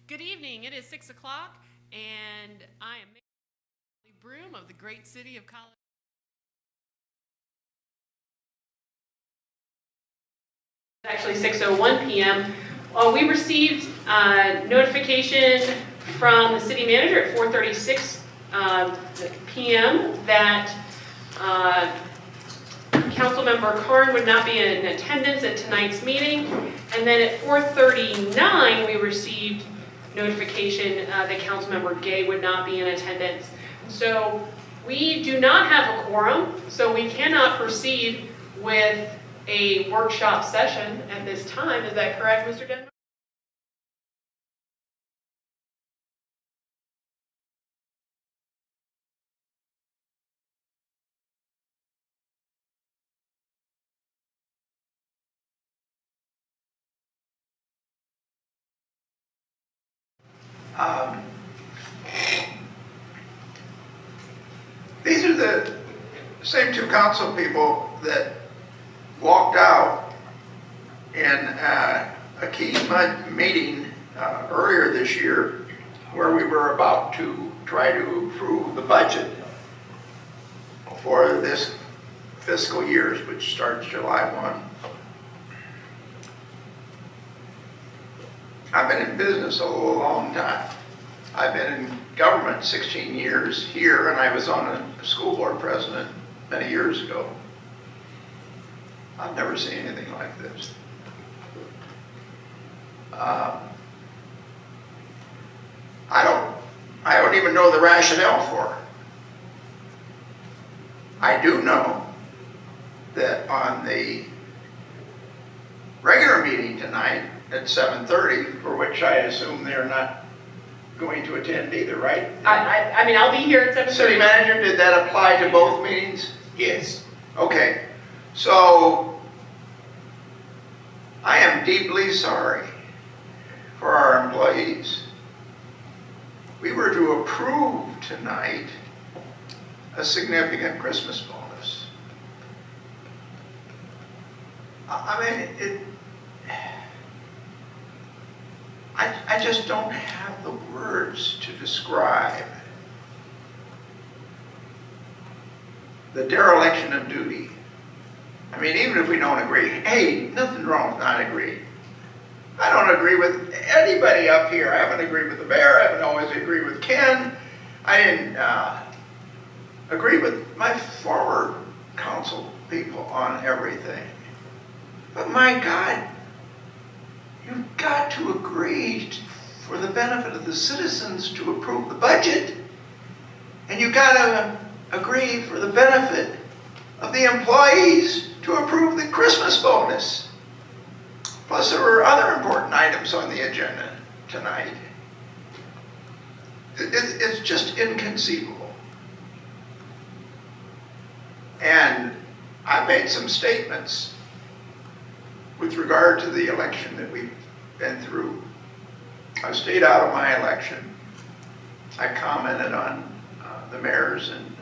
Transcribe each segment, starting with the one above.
Good evening. It is 6 o'clock, and I am Mary Broom of the great city of Colliers. Actually, 6:01 p.m. We received notification from the city manager at 4:36 p.m. that Councilmember Karn would not be in attendance at tonight's meeting, and then at 4:39 we received notification that Councilmember Gay would not be in attendance. So we do not have a quorum, so we cannot proceed with a workshop session at this time. Is that correct, Mr. Denver? These are the same two council people that walked out in a key meeting earlier this year where we were about to try to approve the budget for this fiscal year, which starts July 1. I've been in business a long time. I've been in government 16 years here, and I was on a school board president many years ago. I've never seen anything like this. I don't even know the rationale for it. I do know that on the regular meeting tonight at 7:30, for which I assume they're not going to attend either, right? I mean, I'll be here at 7:30. City manager, did that apply to both meetings? Yes. Okay, so I am deeply sorry for our employees. We were to approve tonight a significant Christmas bonus. I mean, I just don't have the words to describe the dereliction of duty. I mean, even if we don't agree, hey, nothing wrong with not agreeing. I don't agree with anybody up here. I haven't agreed with the mayor. I haven't always agreed with Ken. I didn't agree with my former council people on everything. But my God, you've got to agree for the benefit of the citizens to approve the budget. And you've got to agree for the benefit of the employees to approve the Christmas bonus. Plus, there were other important items on the agenda tonight. It's just inconceivable. And I made some statements with regard to the election that we've been through. I stayed out of my election. I commented on the mayor's and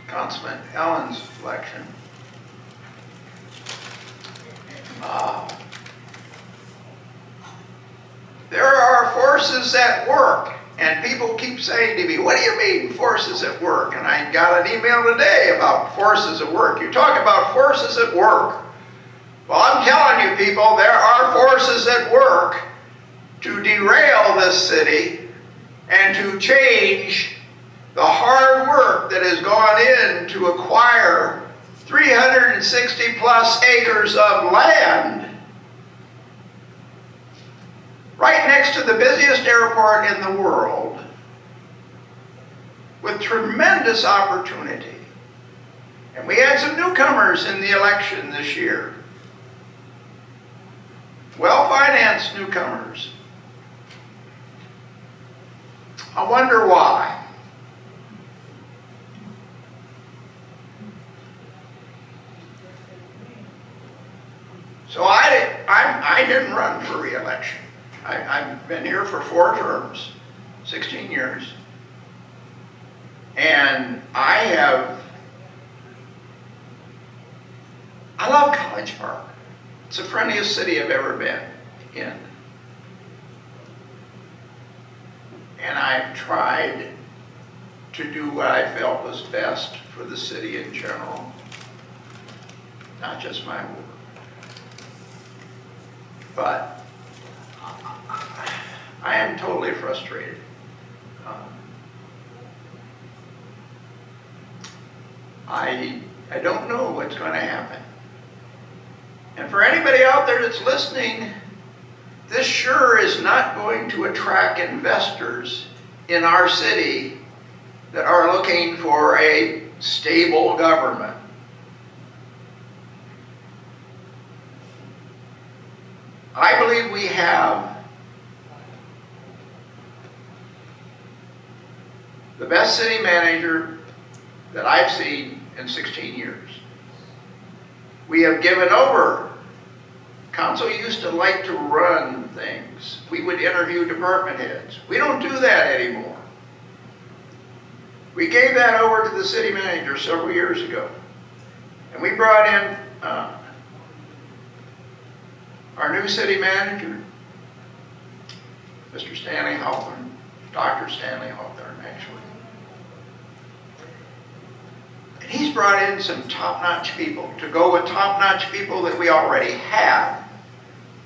Councilman Allen's election. There are forces at work, and people keep saying to me, what do you mean forces at work? And I got an email today about forces at work. You talk about forces at work. Well, I'm telling you people, there are forces at work to derail this city and to change the hard work that has gone in to acquire 360 plus acres of land right next to the busiest airport in the world with tremendous opportunity. And we had some newcomers in the election this year. Well-financed newcomers. I wonder why. So I didn't run for re-election. I've been here for 4 terms, 16 years. And I love College Park. It's the friendliest city I've ever been in. and I've tried to do what I felt was best for the city in general, not just my work. But I am totally frustrated. I don't know what's going to happen. And for anybody out there that's listening, this sure is not going to attract investors in our city that are looking for a stable government. I believe we have the best city manager that I've seen in 16 years. We have given over. Council used to like to run things. We would interview department heads. We don't do that anymore. We gave that over to the city manager several years ago. And we brought in our new city manager, Mr. Stanley Hawthorne, Dr. Stanley Hawthorne, actually. And he's brought in some top-notch people to go with top-notch people that we already have.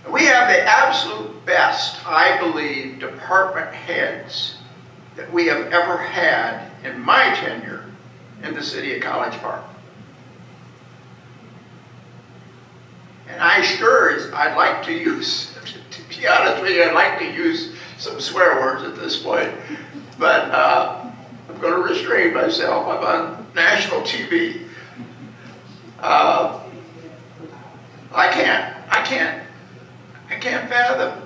And we have the absolute best, I believe, department heads that we have ever had in my tenure in the city of College Park. And I'd like to use, to be honest with you, I'd like to use some swear words at this point, but I'm going to restrain myself. I'm on national TV. I can't fathom.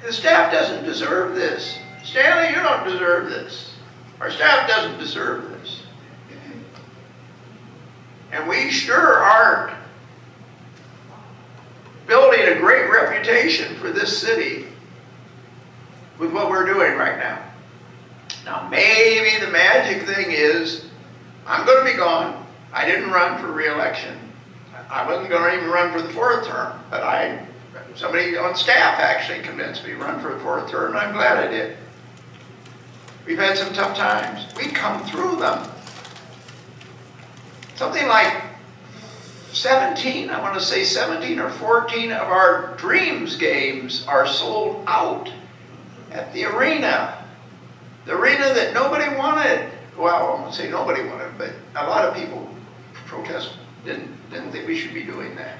The staff doesn't deserve this. Stanley, you don't deserve this. Our staff doesn't deserve this. And we sure aren't building a great reputation for this city with what we're doing right now. Now, maybe the magic thing is, I'm going to be gone. I didn't run for re-election. I wasn't going to even run for the fourth term, but somebody on staff actually convinced me to run for the fourth term, and I'm glad I did. We've had some tough times. We've come through them. Something like 17 or 14 of our Dreams games are sold out at the arena. The arena that nobody wanted. Well, I won't say nobody wanted, but a lot of people didn't think we should be doing that.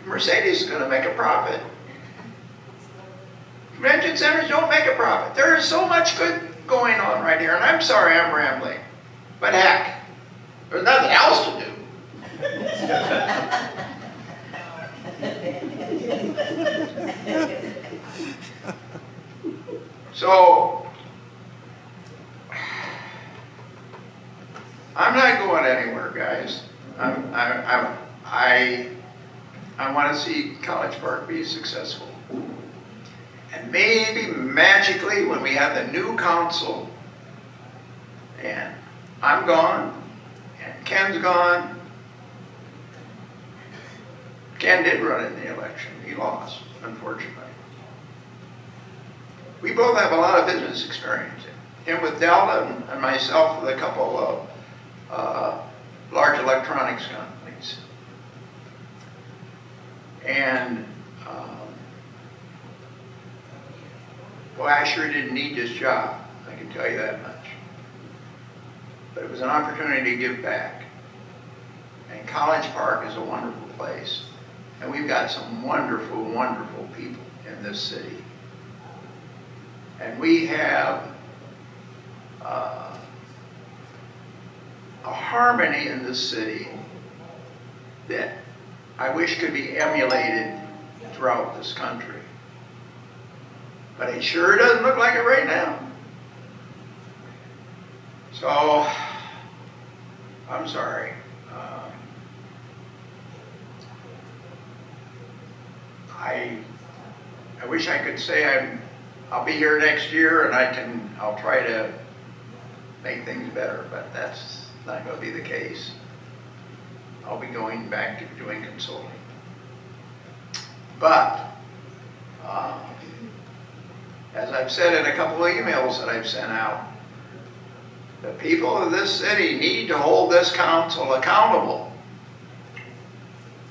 Mercedes is going to make a profit. Convention centers don't make a profit. There is so much good going on right here, and I'm sorry I'm rambling, but heck, there's nothing else to do. So, I'm not going anywhere, guys. I want to see College Park be successful. And maybe magically when we have the new council, and I'm gone, and Ken's gone. Ken did run in the election. He lost, unfortunately. We both have a lot of business experience. Him with Delta and myself with a couple of large electronics companies. And well, I sure didn't need this job, I can tell you that much. But it was an opportunity to give back. And College Park is a wonderful place. And we've got some wonderful, wonderful people in this city. And we have a harmony in this city that I wish could be emulated throughout this country. But it sure doesn't look like it right now. So, I'm sorry. I wish I could say I'll be here next year and I'll try to make things better, but that's not going to be the case. I'll be going back to doing consulting. But As I've said in a couple of emails that I've sent out, the people of this city need to hold this council accountable,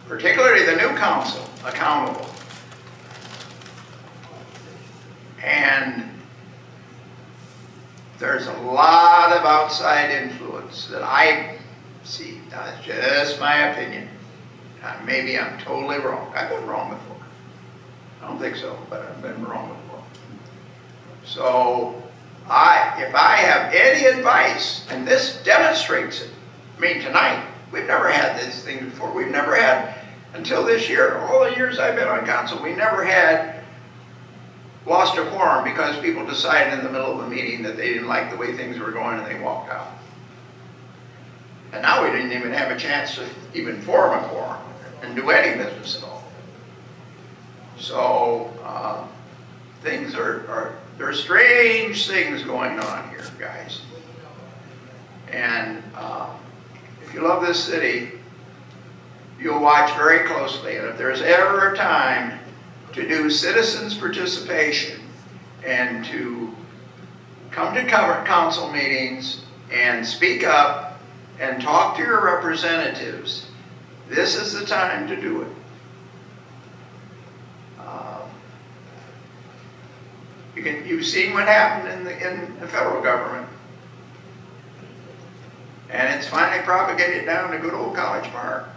particularly the new council accountable. And there's a lot of outside influence that I see. That's just my opinion. Maybe I'm totally wrong. I've been wrong before. I don't think so, but I've been wrong before. So, if I have any advice, and this demonstrates it, I mean, tonight, we've never had this thing before. We've never had, until this year, all the years I've been on council, we never had lost a quorum because people decided in the middle of a meeting that they didn't like the way things were going and they walked out. And now we didn't even have a chance to even form a quorum and do any business at all. So things there are strange things going on here, guys. And if you love this city, you'll watch very closely. And if there's ever a time to do citizens participation and to come to council meetings and speak up and talk to your representatives, this is the time to do it. You've seen what happened in the federal government. And it's finally propagated down to good old College Park,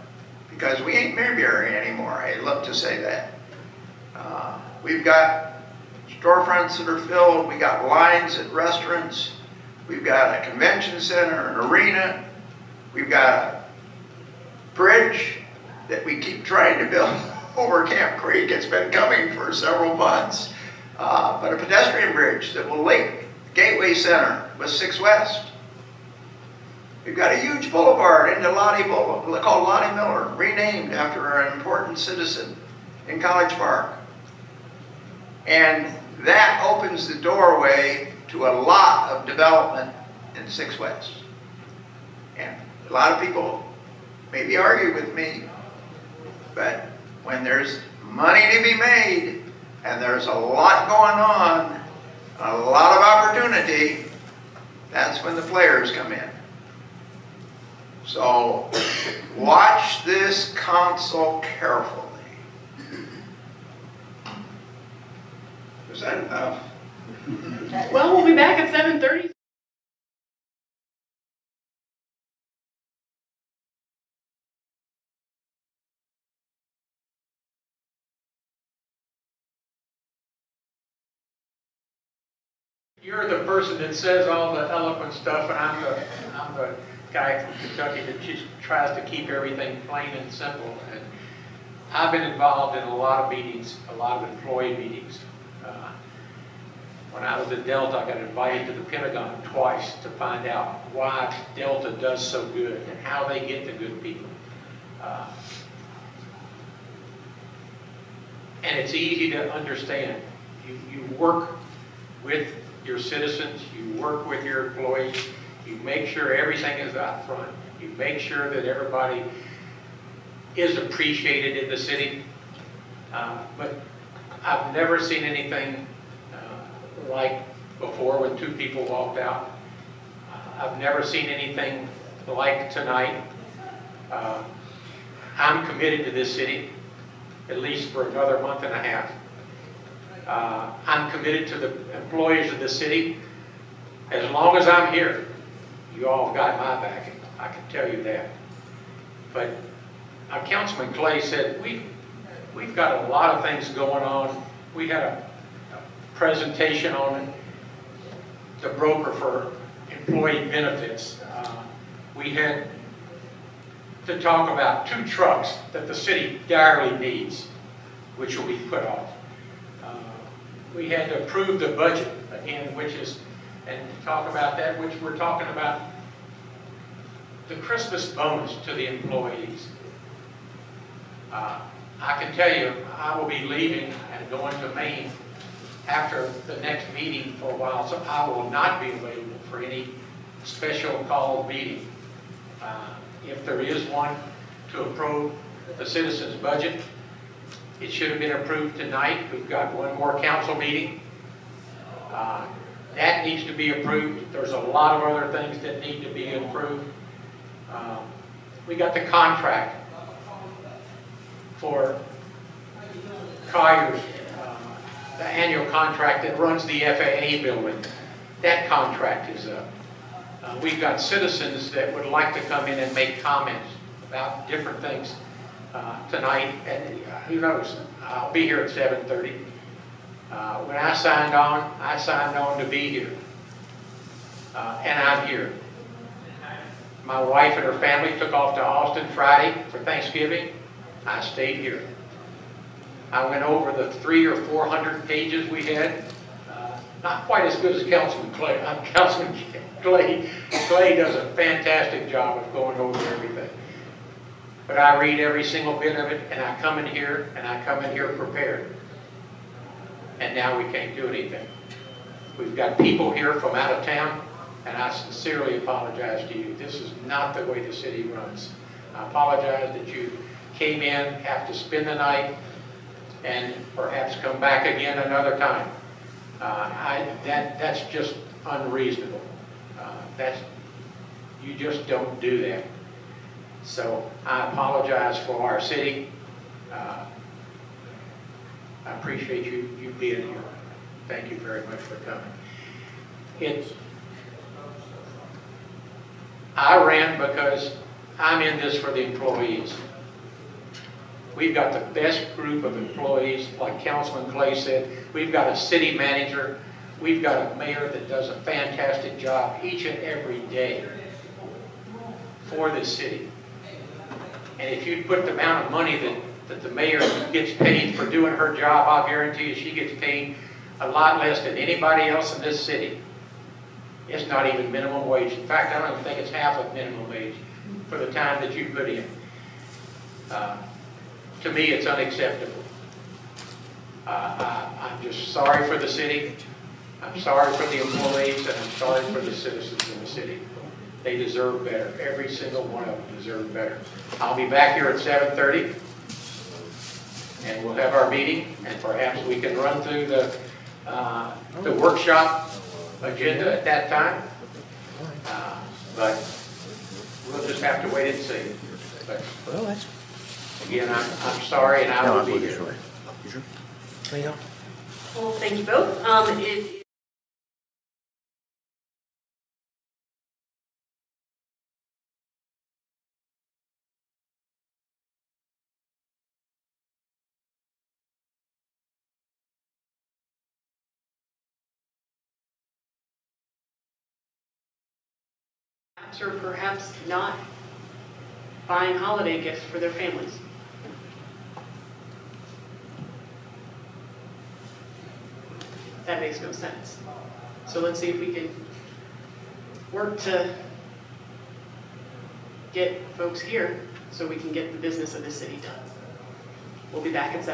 because we ain't Mayberry anymore. I love to say that. We've got storefronts that are filled. We got lines at restaurants. We've got a convention center, an arena. We've got a bridge that we keep trying to build over Camp Creek. It's been coming for several months. But a pedestrian bridge that will link Gateway Center with 6 West. We've got a huge boulevard into Lottie Boulevard called Lottie Miller, renamed after an important citizen in College Park. And that opens the doorway to a lot of development in 6 West. And a lot of people maybe argue with me, but when there's money to be made and there's a lot going on, a lot of opportunity, that's when the players come in. So watch this council carefully. Is that enough? Well, we'll be back at 7:30. You're the person that says all the eloquent stuff, and I'm the guy from Kentucky that just tries to keep everything plain and simple. And I've been involved in a lot of meetings, a lot of employee meetings. When I was at Delta, I got invited to the Pentagon twice to find out why Delta does so good and how they get the good people. And it's easy to understand. You work with your citizens, you work with your employees, you make sure everything is out front, you make sure that everybody is appreciated in the city. But I've never seen anything like before when 2 people walked out. I've never seen anything like tonight. I'm committed to this city, at least for another month and a half. I'm committed to the employees of the city. As long as I'm here, you all got my backing, I can tell you that. But Councilman Clay said, we've got a lot of things going on. We had a presentation on the broker for employee benefits. We had to talk about 2 trucks that the city direly needs, which will be put off. We had to approve the budget again, and talk about that, which we're talking about the Christmas bonus to the employees. I can tell you, I will be leaving and going to Maine after the next meeting for a while, so I will not be available for any special called meeting. If there is one to approve the citizens' budget, It should have been approved tonight. We've got one more council meeting. That needs to be approved. There's a lot of other things that need to be approved. We got the contract for Colliers, the annual contract that runs the FAA building. That contract is up. We've got citizens that would like to come in and make comments about different things tonight, and who knows, I'll be here at 7:30. When I signed on to be here, and I'm here. My wife and her family took off to Austin Friday for Thanksgiving. I stayed here. I went over the 300 or 400 pages we had. Not quite as good as Councilman Clay. Councilman Clay. Clay does a fantastic job of going over everything. But I read every single bit of it, and I come in here prepared. And now we can't do anything. We've got people here from out of town, and I sincerely apologize to you. This is not the way the city runs. I apologize that you came in, have to spend the night, and perhaps come back again another time. That's just unreasonable. You just don't do that. So I apologize for our city. I appreciate you being here. Thank you very much for coming. I ran because I'm in this for the employees. We've got the best group of employees, like Councilman Clay said. We've got a city manager. We've got a mayor that does a fantastic job each and every day for this city. And if you put the amount of money that the mayor gets paid for doing her job, I'll guarantee you she gets paid a lot less than anybody else in this city. It's not even minimum wage. In fact, I don't even think it's half of minimum wage for the time that you put in. To me, it's unacceptable. I'm just sorry for the city. I'm sorry for the employees, and I'm sorry for the citizens in the city. They deserve better. Every single one of them deserve better. I'll be back here at 7:30, and we'll have our meeting, and perhaps we can run through the workshop agenda at that time. But we'll just have to wait and see. But again, I'm sorry, and I will be here. Well, thank you both. Or perhaps not buying holiday gifts for their families. That makes no sense. So let's see if we can work to get folks here so we can get the business of the city done. We'll be back at 7.